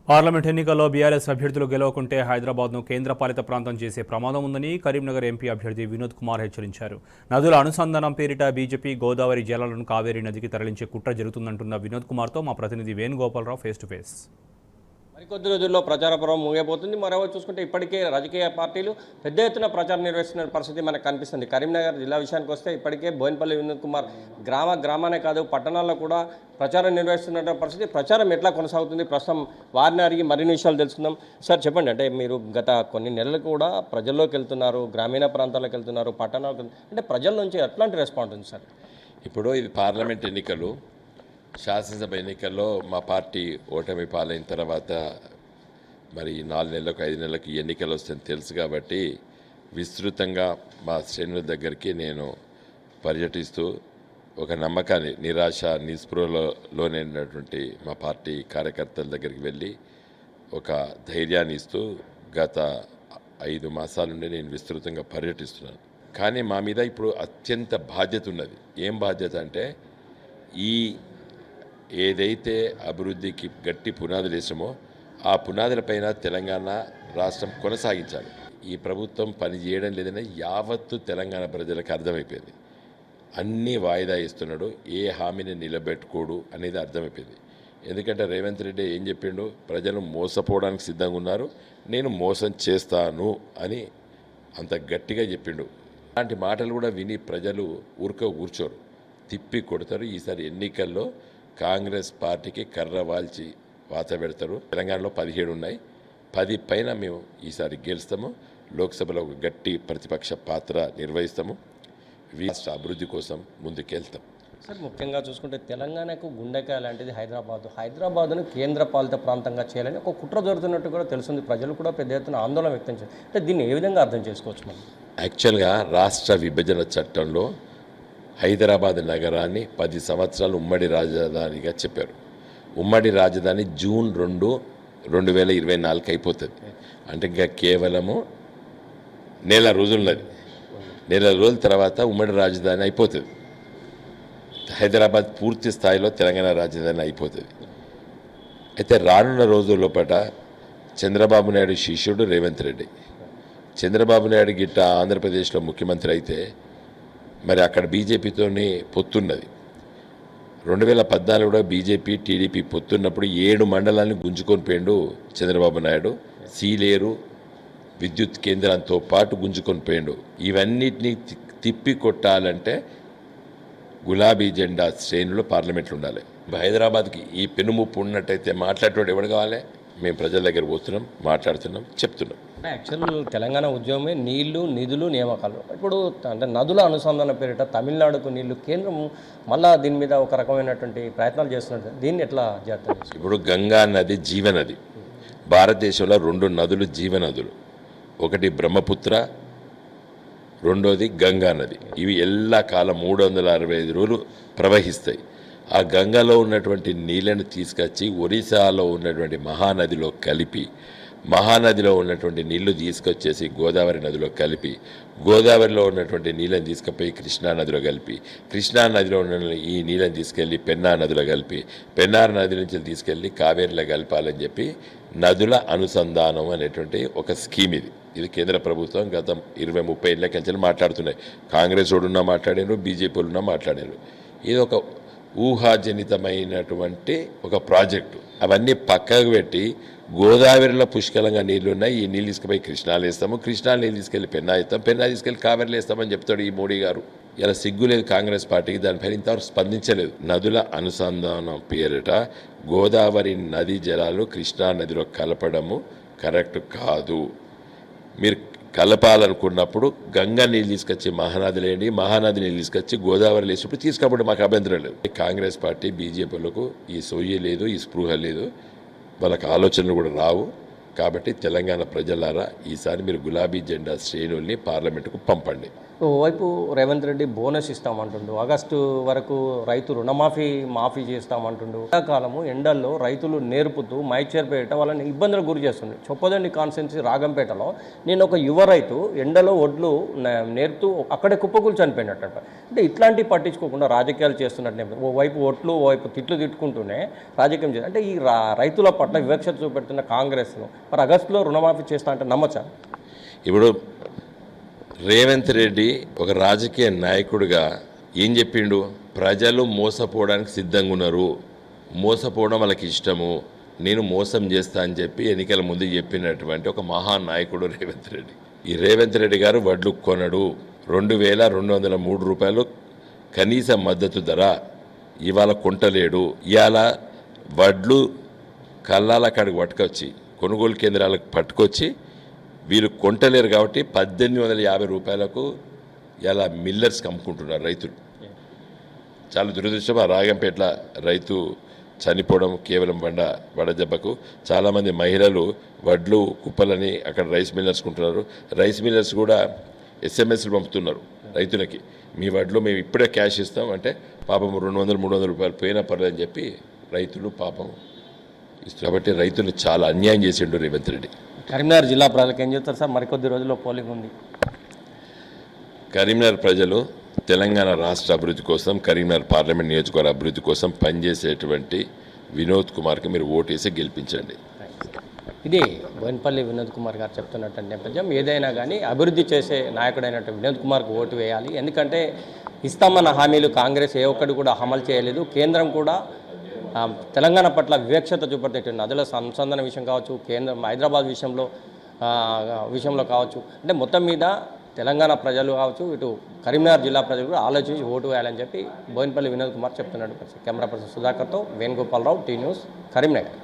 Parliament ఎన్నికల్లో BRS అభ్యర్థులు గెలవకుంటే హైదరాబాద్ను కేంద్రపాలిత ప్రాంతం చేసే ప్రమాదం ఉందని కరీంనగర్ ఎంపీ అభ్యర్థి వినోద్ కుమార్ హెచ్చరించారు. నదుల అనుసంధానం పేరిట బీజేపీ గోదావరి జలాలను కావేరీ నదికి తరలించే కుట్ర జరుగుతుందంటున్న వినోద్ కుమార్తో మా ప్రతినిధి వేణుగోపాలరావు ఫేస్ టు ఫేస్. మరికొద్ది రోజుల్లో ప్రచార పర్వం ముగియబోతుంది. మరోవైపు చూసుకుంటే ఇప్పటికే రాజకీయ పార్టీలు పెద్ద ఎత్తున ప్రచారం నిర్వహిస్తున్న పరిస్థితి మనకు కనిపిస్తుంది. కరీంనగర్ జిల్లా విషయానికి వస్తే ఇప్పటికే బోయినపల్లి వినోద్ కుమార్ గ్రామానే కాదు పట్టణాల్లో కూడా ప్రచారం నిర్వహిస్తున్న పరిస్థితి. ప్రచారం ఎట్లా కొనసాగుతుంది ప్రస్తుతం వారిని అడిగి మరిన్ని విషయాలు తెలుసుకుందాం. సార్ చెప్పండి, అంటే మీరు గత కొన్ని నెలలు కూడా ప్రజల్లోకి వెళ్తున్నారు, గ్రామీణ ప్రాంతాలకు వెళ్తున్నారు, పట్టణాలకు అంటే ప్రజల నుంచి ఎట్లాంటి రెస్పాన్స్ ఉంది సార్? ఇప్పుడు ఇది పార్లమెంట్ ఎన్నికలు, శాసనసభ ఎన్నికల్లో మా పార్టీ ఓటమి పాలైన తర్వాత మరి 4 నెలలకు 5 నెలలకు ఎన్నికలు వస్తాయని తెలుసు కాబట్టి విస్తృతంగా మా శ్రేణుల దగ్గరికి నేను పర్యటిస్తూ ఒక నమ్మకాన్ని, నిరాశ నిస్పృహలోనైనటువంటి మా పార్టీ కార్యకర్తల దగ్గరికి వెళ్ళి ఒక ధైర్యాన్ని ఇస్తూ గత 5 మాసాల నుండి నేను విస్తృతంగా పర్యటిస్తున్నాను. కానీ మా మీద ఇప్పుడు అత్యంత బాధ్యత ఉన్నది. ఏం బాధ్యత అంటే ఈ ఏదైతే అభివృద్ధికి గట్టి పునాదులు వేసామో ఆ పునాదులపైన తెలంగాణ రాష్ట్రం కొనసాగించాలి. ఈ ప్రభుత్వం పని చేయడం లేదని యావత్తు తెలంగాణ ప్రజలకు అర్థమైపోయింది. అన్నీ వాయిదా ఇస్తున్నాడు, ఏ హామీని నిలబెట్టుకోడు అనేది అర్థమైపోయింది. ఎందుకంటే రేవంత్ రెడ్డి ఏం చెప్పిండు, ప్రజలు మోసపోవడానికి సిద్ధంగా ఉన్నారు, నేను మోసం చేస్తాను అని అంత గట్టిగా చెప్పిండు. అలాంటి మాటలు కూడా విని ప్రజలు కూర్చోరు, తిప్పి కొడతారు. ఈసారి ఎన్నికల్లో కాంగ్రెస్ పార్టీకి కర్ర వాల్చి వాత పెడతారు. తెలంగాణలో 17 ఉన్నాయి, 10 పైన మేము ఈసారి గెలుస్తాము. లోక్సభలో ఒక గట్టి ప్రతిపక్ష పాత్ర నిర్వహిస్తాము. రాష్ట్ర అభివృద్ధి కోసం ముందుకెళ్తాం. సార్, ముఖ్యంగా చూసుకుంటే తెలంగాణకు గుండెకాయ లాంటిది హైదరాబాద్ను కేంద్ర పాలిత ప్రాంతంగా చేయాలని ఒక కుట్ర జరుగుతున్నట్టు కూడా తెలుస్తుంది. ప్రజలు కూడా పెద్ద ఎత్తున ఆందోళన వ్యక్తం చేస్తారు. అంటే దీన్ని ఏ విధంగా అర్థం చేసుకోవచ్చు మనం? యాక్చువల్గా రాష్ట్ర విభజన చట్టంలో హైదరాబాద్ నగరాన్ని 10 సంవత్సరాలు ఉమ్మడి రాజధానిగా చెప్పారు. ఉమ్మడి రాజధాని జూన్ 2, 2024 అయిపోతుంది. అంటే ఇంకా కేవలము నెల రోజులున్నది. నెల రోజుల తర్వాత ఉమ్మడి రాజధాని అయిపోతుంది. హైదరాబాద్ పూర్తి స్థాయిలో తెలంగాణ రాజధాని అయిపోతుంది. అయితే రానున్న రోజుల లోపల చంద్రబాబు నాయుడు శిష్యుడు రేవంత్ రెడ్డి, చంద్రబాబు నాయుడు గిట్ట ఆంధ్రప్రదేశ్లో ముఖ్యమంత్రి అయితే మరి అక్కడ బీజేపీతోనే పొత్తున్నది. 2014 బీజేపీ టీడీపీ పొత్తున్నప్పుడు 7 మండలాన్ని గుంజుకొని పోయిండు చంద్రబాబు నాయుడు. సీలేరు విద్యుత్ కేంద్రంతో పాటు గుంజుకొని పోయిండు. ఇవన్నిటినీ తిప్పి కొట్టాలంటే గులాబీ జెండా శ్రేణులు పార్లమెంట్లు ఉండాలి. హైదరాబాద్కి ఈ పెనుముప్పు ఉన్నట్టయితే మాట్లాడేవాడు ఎవడు కావాలి? మేము ప్రజల దగ్గర పోతున్నాం, మాట్లాడుతున్నాం, చెప్తున్నాం. యాక్చువల్ తెలంగాణ ఉద్యమమే నీళ్లు, నిధులు, నియామకాలు. ఇప్పుడు అంటే నదుల అనుసంధాన పేరిట తమిళనాడుకు నీళ్లు, కేంద్రం మళ్ళా దీని మీద ఒక రకమైనటువంటి ప్రయత్నాలు చేస్తున్నారు. దీన్ని ఎట్లా చేస్తారు? ఇప్పుడు గంగా నది జీవనది. భారతదేశంలో 2 నదులు జీవనదులు, ఒకటి బ్రహ్మపుత్ర, రెండోది గంగా నది. ఇవి ఎల్లకాలం 365 రోజులు ప్రవహిస్తాయి. ఆ గంగలో ఉన్నటువంటి నీళ్ళను తీసుకొచ్చి ఒరిస్సాలో ఉన్నటువంటి మహానదిలో కలిపి, మహానదిలో ఉన్నటువంటి నీళ్లు తీసుకొచ్చేసి గోదావరి నదిలో కలిపి, గోదావరిలో ఉన్నటువంటి నీళ్ళని తీసుకుపోయి కృష్ణానదిలో కలిపి, కృష్ణానదిలో ఉన్న ఈ నీళ్ళని తీసుకెళ్ళి పెన్నా నదిలో కలిపి, పెన్నార్ నది నుంచి తీసుకెళ్ళి కావేరిలో కలపాలని చెప్పి నదుల అనుసంధానం అనేటువంటి ఒక స్కీమ్ ఇది కేంద్ర ప్రభుత్వం గత 20-30 ఏళ్ళ కంచెలు మాట్లాడుతున్నాయి. కాంగ్రెస్ వాడున్నా మాట్లాడారు, బీజేపీ వాళ్ళున్నా మాట్లాడారు. ఇది ఒక ఊహాజనితమైనటువంటి ఒక ప్రాజెక్టు. అవన్నీ పక్కకు పెట్టి గోదావరిలో పుష్కలంగా నీళ్లు ఉన్నాయి, ఈ నీళ్ళు తీసుకుపోయి కృష్ణాలు వేస్తాము, కృష్ణా నీళ్ళు తీసుకెళ్ళి పెన్నా వేస్తాం, పెన్నా తీసుకెళ్ళి కావేరిలో వేస్తామని చెప్తాడు ఈ మోడీ గారు. ఇలా సిగ్గులేదు కాంగ్రెస్ పార్టీకి, దానిపైన ఇంతవరకు స్పందించలేదు. నదుల అనుసంధానం పేరిట గోదావరి నది జలాలు కృష్ణా నదిలో కలపడము కరెక్ట్ కాదు. మీరు కలపాలనుకున్నప్పుడు గంగా నీళ్ళు తీసుకొచ్చి మహానదిలో వేయండి, మహానది నీళ్ళు తీసుకొచ్చి గోదావరిలో వేసినప్పుడు తీసుకోబడి మాకు అభ్యంతరం లేదు. కాంగ్రెస్ పార్టీ బీజేపీలకు ఈ సొయ్యి లేదు, ఈ స్పృహ లేదు, వాళ్ళకి ఆలోచనలు కూడా రావు. కాబట్టి తెలంగాణ ప్రజలారా ఈసారి మీరు గులాబీ జెండా శ్రేణుల్ని పార్లమెంటుకు పంపండి. ఓవైపు రేవంత్ రెడ్డి బోనస్ ఇస్తామంటుండు, ఆగస్టు వరకు రైతు మాఫీ చేస్తామంటుండు. ఎండాకాలము ఎండల్లో రైతులు నేర్పుతూ మైచేర్పేట వాళ్ళని ఇబ్బందులకు గురి చేస్తుంది. చొప్పదండి కాన్స్టెన్సీ రాగంపేటలో నేను ఒక యువ రైతు ఎండలో ఒడ్లు నేర్పుతూ అక్కడే కుప్పకూలు చనిపోయినట్టు. అంటే ఇట్లాంటివి పట్టించుకోకుండా రాజకీయాలు చేస్తున్నట్టు, ఓవైపు ఒట్లు ఓవైపు తిట్టుకుంటూనే రాజకీయం చేస్తారు. అంటే ఈ రైతుల పట్ల వివక్షత చూపెడుతున్న కాంగ్రెస్ను మరి ఆగస్టులో రుణమాఫీ చేస్తా అంటే నమ్మచ్చా? ఇప్పుడు రేవంత్ రెడ్డి ఒక రాజకీయ నాయకుడిగా ఏం చెప్పిండు? ప్రజలు మోసపోవడానికి సిద్ధంగా ఉన్నారు, మోసపోవడం వాళ్ళకి ఇష్టము, నేను మోసం చేస్తా అని చెప్పి ఎన్నికల ముందు చెప్పినటువంటి ఒక మహానాయకుడు రేవంత్ రెడ్డి. ఈ రేవంత్ రెడ్డి గారు వడ్లు కొనడు. 2203 రూపాయలు కనీస మద్దతు ధర ఇవాళ కొంటలేడు. ఇవాళ వడ్లు కల్లాల కాడికి పట్టుకొచ్చి కొనుగోలు కేంద్రాలకు పట్టుకొచ్చి వీళ్ళు కొంటలేరు కాబట్టి 1850 రూపాయలకు ఇలా మిల్లర్స్కి అమ్ముకుంటున్నారు రైతులు. చాలా దురదృష్టం. ఆ రాగంపేట్ల రైతు చనిపోవడం కేవలం వడదెబ్బకు. చాలామంది మహిళలు వడ్లు కుప్పలని అక్కడ రైస్ మిల్లర్స్ కొంటున్నారు. రైస్ మిల్లర్స్ కూడా ఎస్ఎంఎస్లు పంపుతున్నారు రైతులకి, మీ వడ్లు మేము ఇప్పుడే క్యాష్ ఇస్తాం అంటే పాపం 200-300 రూపాయలు పోయినా పర్లేదని చెప్పి రైతులు పాపం ఇస్తారు. కాబట్టి రైతులు చాలా అన్యాయం చేసిండు రేవంత్ రెడ్డి. కరీంనగర్ జిల్లా ప్రజలకు ఏం చెప్తారు సార్? మరికొద్ది రోజుల్లో పోలింగ్ ఉంది. కరీంనగర్ ప్రజలు తెలంగాణ రాష్ట్ర అభివృద్ధి కోసం, కరీంనగర్ పార్లమెంట్ నియోజకవర్గ అభివృద్ధి కోసం పనిచేసేటువంటి వినోద్ కుమార్కి మీరు ఓటేసి గెలిపించండి. ఇది బోయినపల్లి వినోద్ కుమార్ గారు చెప్తున్నట్టు నేపథ్యం. ఏదైనా కానీ అభివృద్ధి చేసే నాయకుడైనట్టు వినోద్ కుమార్కు ఓటు వేయాలి. ఎందుకంటే ఇస్తామన్న హామీలు కాంగ్రెస్ ఏ ఒక్కటి కూడా అమలు చేయలేదు. కేంద్రం కూడా తెలంగాణ పట్ల వివక్షత చూపెడుతుంది. నదుల అనుసంధాన విషయం కావచ్చు, కేంద్రం హైదరాబాద్ విషయంలో కావచ్చు, అంటే మొత్తం మీద తెలంగాణ ప్రజలు కావచ్చు, ఇటు కరీంనగర్ జిల్లా ప్రజలు కూడా ఆలోచించి ఓటు వేయాలని చెప్పి బోయినపల్లి వినోద్ కుమార్ చెప్తున్నాడు. కెమెరా పర్సన్ సుధాకర్తో వేణుగోపాలరావు, టీ న్యూస్, కరీంనగర్.